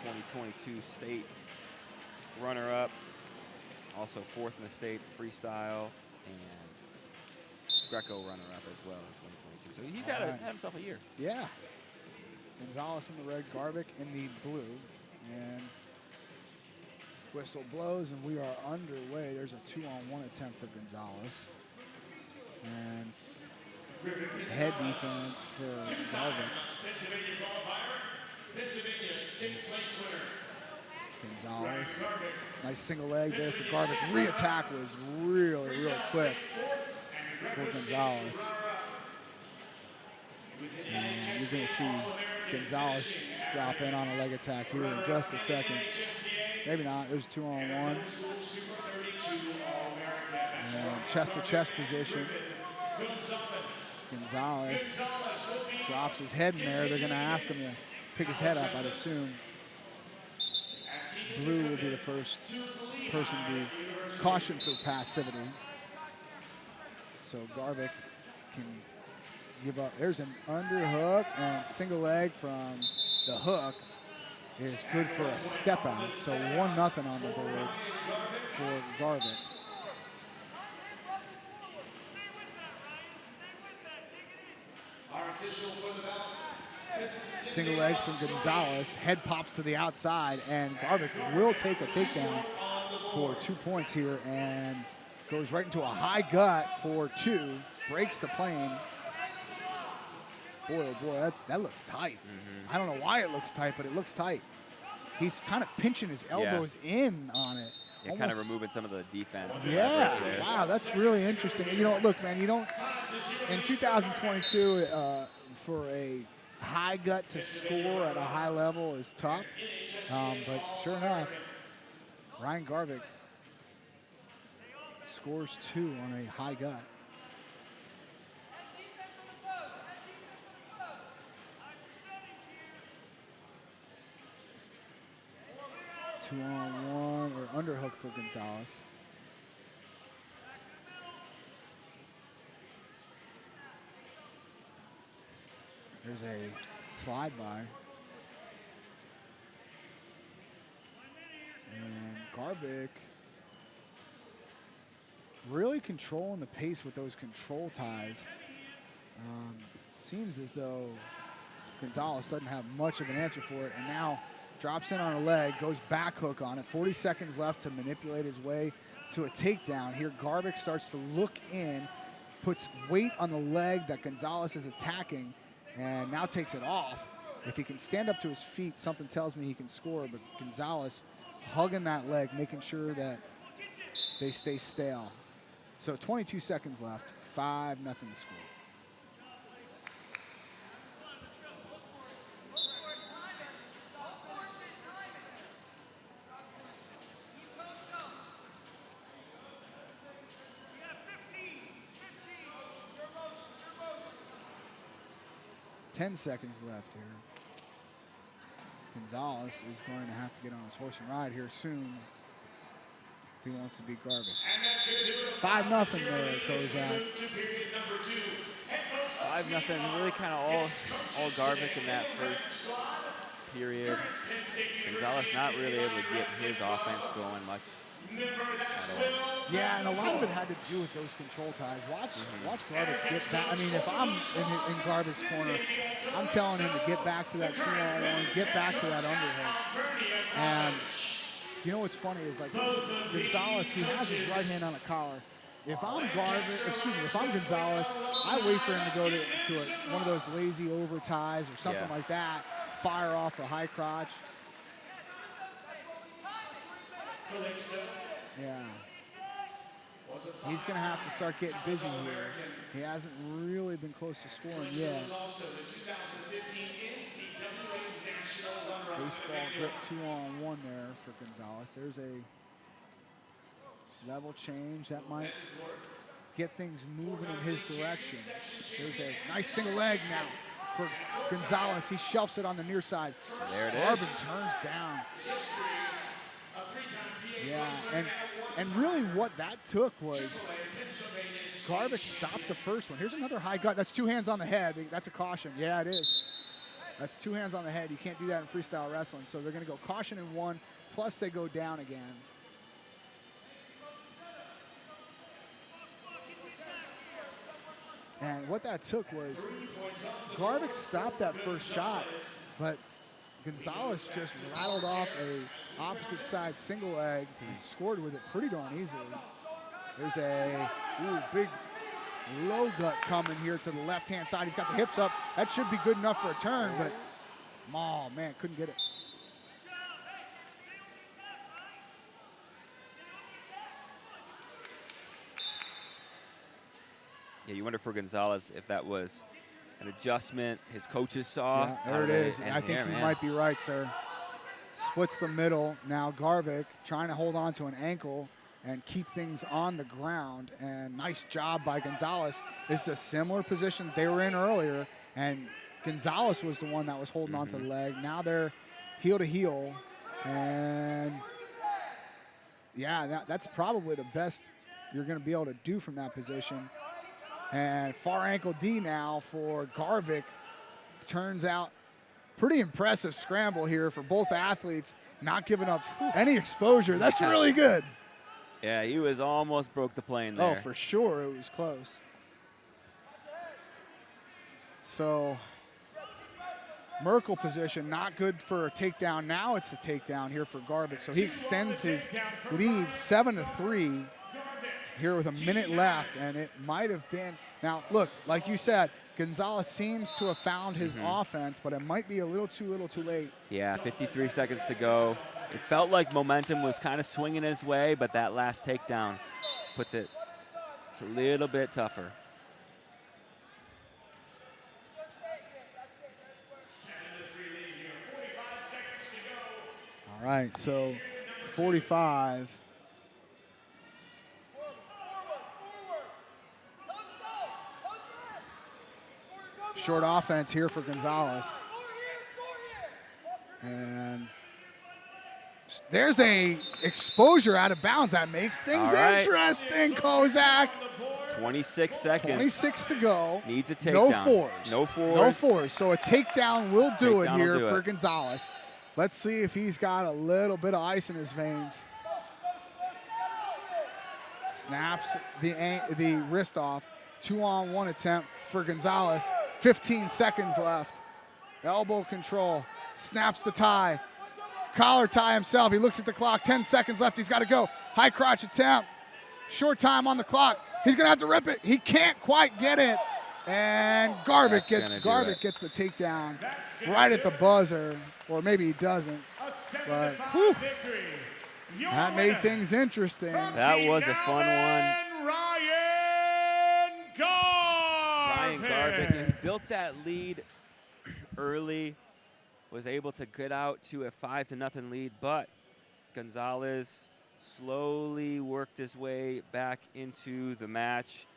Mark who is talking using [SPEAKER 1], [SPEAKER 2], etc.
[SPEAKER 1] 2022 state runner-up, also 4th in the state freestyle, and Greco runner-up as well in 2022. So he's had himself a year.
[SPEAKER 2] Yeah. Gonzalez in the red, Garvick in the blue, and whistle blows, and we are underway. There's a 2-on-1 attempt for Gonzalez, and head defense for Garvick. Gonzalez, nice single leg there for Garvick. Re-attack was really, really quick for Gonzalez. And you're going to see Gonzalez drop in on a leg attack here in just a second. Maybe not. There's 2-on-1. And chest-to-chest position. Gonzalez drops his head in there. They're going to ask him to pick his head up, I'd assume. Blue will be the first person to be cautioned for passivity. So Garvick can give up. There's an underhook, and single leg from the hook is good for a step out. So 1-0 on the board for Garvick. Single leg from Gonzalez, head pops to the outside, and Garvick will take a takedown for 2 points here and goes right into a high gut for 2, breaks the plane. Boy, oh boy, that looks tight. I don't know why it looks tight, but it looks tight. He's kind of pinching his elbows in on it.
[SPEAKER 1] Yeah, kind of removing some of the defense.
[SPEAKER 2] Yeah, wow, that's really interesting. You know, look, man, you don't, in 2022, for a high gut to score at a high level is tough, but sure enough, Ryan Garvick scores 2 on a high gut. Two-on-one or underhook for Gonzalez. There's a slide by. And Garvick really controlling the pace with those control ties. Seems as though Gonzalez doesn't have much of an answer for it, and now drops in on a leg, goes back hook on it. 40 seconds left to manipulate his way to a takedown. Here, Garvick starts to look in, puts weight on the leg that Gonzalez is attacking, and now takes it off. If he can stand up to his feet, something tells me he can score, but Gonzalez hugging that leg, making sure that they stay stale. So 22 seconds left, 5-0 to score. Ten seconds left here. Gonzalez is going to have to get on his horse and ride here soon if he wants to beat Garvick. 5-0 there, Kozak.
[SPEAKER 1] 5-0, really kind of all Garvick in that first period. Gonzalez not really able to get his offense going much at all.
[SPEAKER 2] Yeah, and a lot of it had to do with those control ties. Watch Garvick get back. I mean, if I'm in Garvick's corner, I'm telling him to get back to that 2-on-1, get back to that underhook. And you know what's funny is, like, Gonzalez, he has his right hand on a collar. If I'm if I'm Gonzalez, I wait for him to go to one of those lazy over ties or something like that, fire off a high crotch. Yeah. He's going to have to start getting busy here. He hasn't really been close to scoring yet. Baseball grip 2-on-1 there for Gonzalez. There's a level change that might get things moving in his direction. There's a nice single leg now for Gonzalez. He shelves it on the near side.
[SPEAKER 1] There it is.
[SPEAKER 2] Marvin turns down. Yeah, and really what that took was Garvick stopped the first one. Here's another high gut. That's 2 hands on the head. That's a caution. Yeah, it is. That's 2 hands on the head. You can't do that in freestyle wrestling. So they're going to go caution in 1, plus they go down again. And what that took was Garvick stopped that first shot, but Gonzalez just rattled off a opposite side single leg and scored with it pretty darn easily. There's a big low gut coming here to the left-hand side. He's got the hips up. That should be good enough for a turn, but, oh, man, couldn't get it.
[SPEAKER 1] Yeah, you wonder for Gonzalez if that was an adjustment his coaches saw.
[SPEAKER 2] Yeah, there it is. I think you might be right, sir. Splits the middle. Now Garvick trying to hold on to an ankle and keep things on the ground. And nice job by Gonzalez. This is a similar position they were in earlier, and Gonzalez was the one that was holding on to the leg. Now they're heel to heel, and yeah, that's probably the best you're going to be able to do from that position. And far ankle D now for Garvick. Turns out pretty impressive scramble here for both athletes, not giving up any exposure. That's really good.
[SPEAKER 1] Yeah, he was almost broke the plane there.
[SPEAKER 2] Oh, for sure, it was close. So Merkel position, not good for a takedown. Now it's a takedown here for Garvick. So he extends his lead 7-3 here with a minute left, and it might have been. Now, look, like you said, Gonzalez seems to have found his offense, but it might be a little too late.
[SPEAKER 1] Yeah, 53 seconds to go. It felt like momentum was kind of swinging his way, but that last takedown puts it, it's a little bit tougher.
[SPEAKER 2] All right, so 45. Short offense here for Gonzalez. And there's a exposure out of bounds. That makes things interesting, Kozak.
[SPEAKER 1] 26 seconds.
[SPEAKER 2] 26 to go.
[SPEAKER 1] Needs a takedown.
[SPEAKER 2] No fours.
[SPEAKER 1] No fours.
[SPEAKER 2] No fours. So a takedown will do it here for Gonzalez. Let's see if he's got a little bit of ice in his veins. Snaps the wrist off. 2-on-1 attempt for Gonzalez. 15 seconds left. Elbow control. Snaps the tie. Collar tie himself. He looks at the clock. 10 seconds left. He's got to go. High crotch attempt. Short time on the clock. He's going to have to rip it. He can't quite get it. And Garvick gets the takedown right at the buzzer. Or maybe he doesn't. But that made things interesting.
[SPEAKER 1] That was a fun one. Ryan Garvick, and he built that lead early, was able to get out to a 5-0 lead, but Gonzalez slowly worked his way back into the match.